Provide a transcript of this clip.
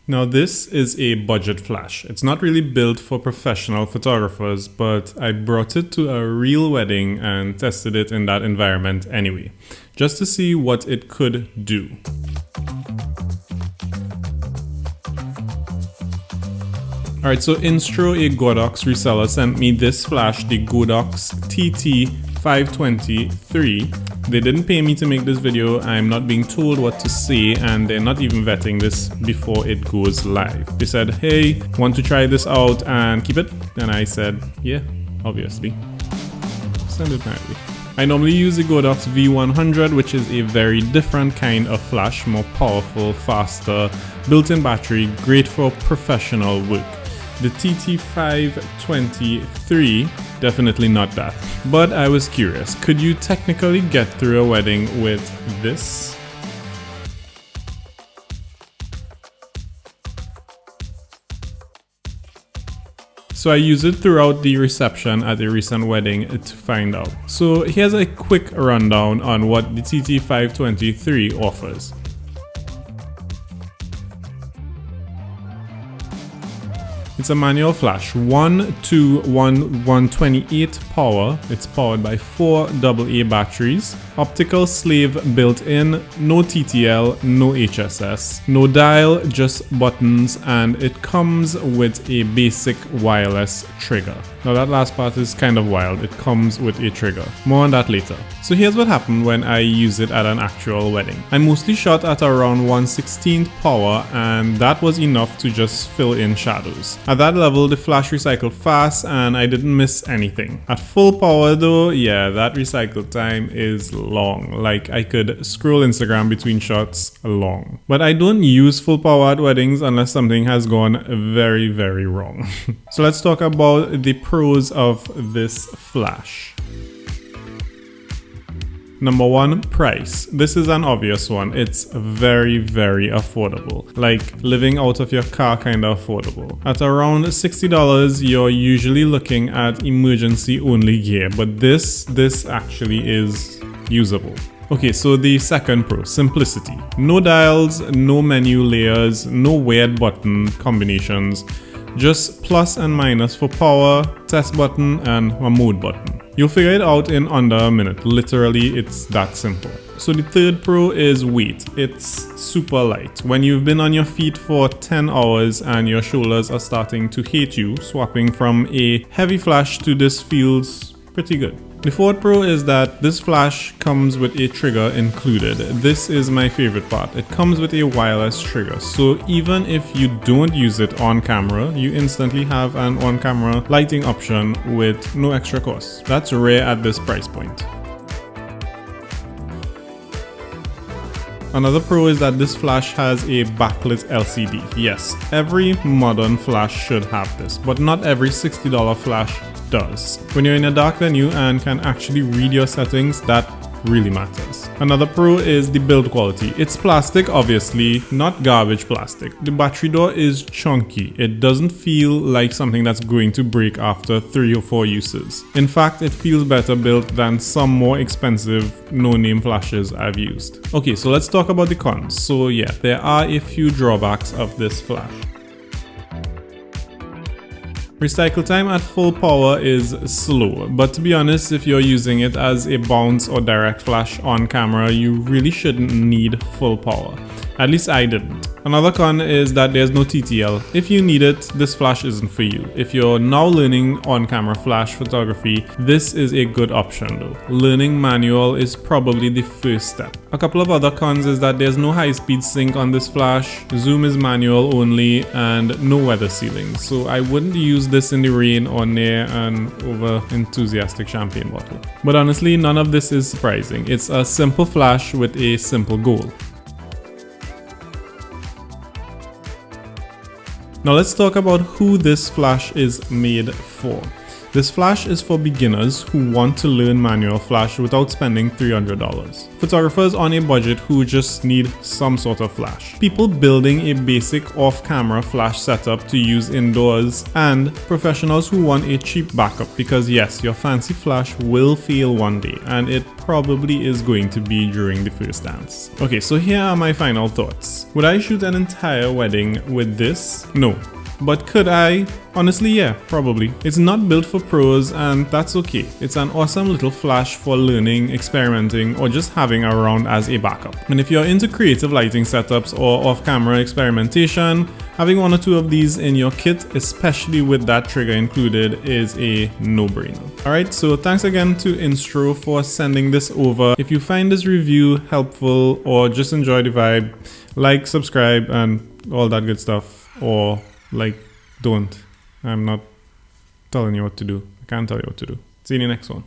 Now this is a budget flash. It's not really built for professional photographers, but I brought it to a real wedding and tested it in that environment anyway, just to see what it could do. Alright, so Instro, a Godox reseller, sent me this flash, the Godox TT520iii. They didn't pay me to make this video. I'm not being told what to say, and they're not even vetting this before it goes live. They said, hey, want to try this out and keep it? And I said, yeah, obviously. Send it my way. I normally use the Godox V100, which is a very different kind of flash, more powerful, faster, built-in battery, great for professional work. The TT520iii, definitely not that. But I was curious, could you technically get through a wedding with this? So I used it throughout the reception at a recent wedding to find out. So here's a quick rundown on what the TT520iii offers. It's a manual flash, 128 power. It's powered by 4 AA batteries. Optical slave built in, no TTL, no HSS, no dial, just buttons, and it comes with a basic wireless trigger. Now that last part is kind of wild. It comes with a trigger. More on that later. So here's what happened when I use it at an actual wedding. I mostly shot at around 1/16 power, and that was enough to just fill in shadows. At that level, the flash recycled fast and I didn't miss anything. At full power though, yeah, that recycle time is long. Like I could scroll Instagram between shots long. But I don't use full power at weddings unless something has gone very, very wrong. So let's talk about the pros of this flash. Number 1, price. This is an obvious one. It's very, very affordable. Like living out of your car kind of affordable. At around $60, you're usually looking at emergency only gear, but this actually is usable. Okay, so the second pro, simplicity. No dials, no menu layers, no weird button combinations. Just plus and minus for power, test button, and a mode button. You'll figure it out in under a minute. Literally, it's that simple. So the third pro is weight. It's super light. When you've been on your feet for 10 hours and your shoulders are starting to hate you, swapping from a heavy flash to this feels pretty good. The fourth pro is that this flash comes with a trigger included. This is my favorite part. It comes with a wireless trigger. So even if you don't use it on camera, you instantly have an on-camera lighting option with no extra cost. That's rare at this price point. Another pro is that this flash has a backlit LCD. Yes, every modern flash should have this, but not every $60 flash does. When you're in a dark venue and can actually read your settings, that really matters. Another pro is the build quality. It's plastic, obviously, not garbage plastic. The battery door is chunky. It doesn't feel like something that's going to break after 3 or 4 uses. In fact, it feels better built than some more expensive no-name flashes I've used. Okay, so let's talk about the cons. So yeah, there are a few drawbacks of this flash. Recycle time at full power is slow, but to be honest, if you're using it as a bounce or direct flash on camera, you really shouldn't need full power. At least I didn't. Another con is that there's no TTL. If you need it, this flash isn't for you. If you're now learning on-camera flash photography, this is a good option though. Learning manual is probably the first step. A couple of other cons is that there's no high-speed sync on this flash, zoom is manual only, and no weather sealing. So I wouldn't use this in the rain or near an over-enthusiastic champagne bottle. But honestly, none of this is surprising. It's a simple flash with a simple goal. Now let's talk about who this flash is made for. This flash is for beginners who want to learn manual flash without spending $300. Photographers on a budget who just need some sort of flash. People building a basic off-camera flash setup to use indoors, and professionals who want a cheap backup because yes, your fancy flash will fail one day, and it probably is going to be during the first dance. Okay, so here are my final thoughts. Would I shoot an entire wedding with this? No. But could I? Honestly, yeah, probably. It's not built for pros, and that's okay. It's an awesome little flash for learning, experimenting, or just having around as a backup. And if you're into creative lighting setups or off-camera experimentation, having one or two of these in your kit, especially with that trigger included, is a no-brainer. Alright, so thanks again to Instro for sending this over. If you find this review helpful or just enjoy the vibe, like, subscribe, and all that good stuff. Or don't. I'm not telling you what to do. I can't tell you what to do. See you in the next one.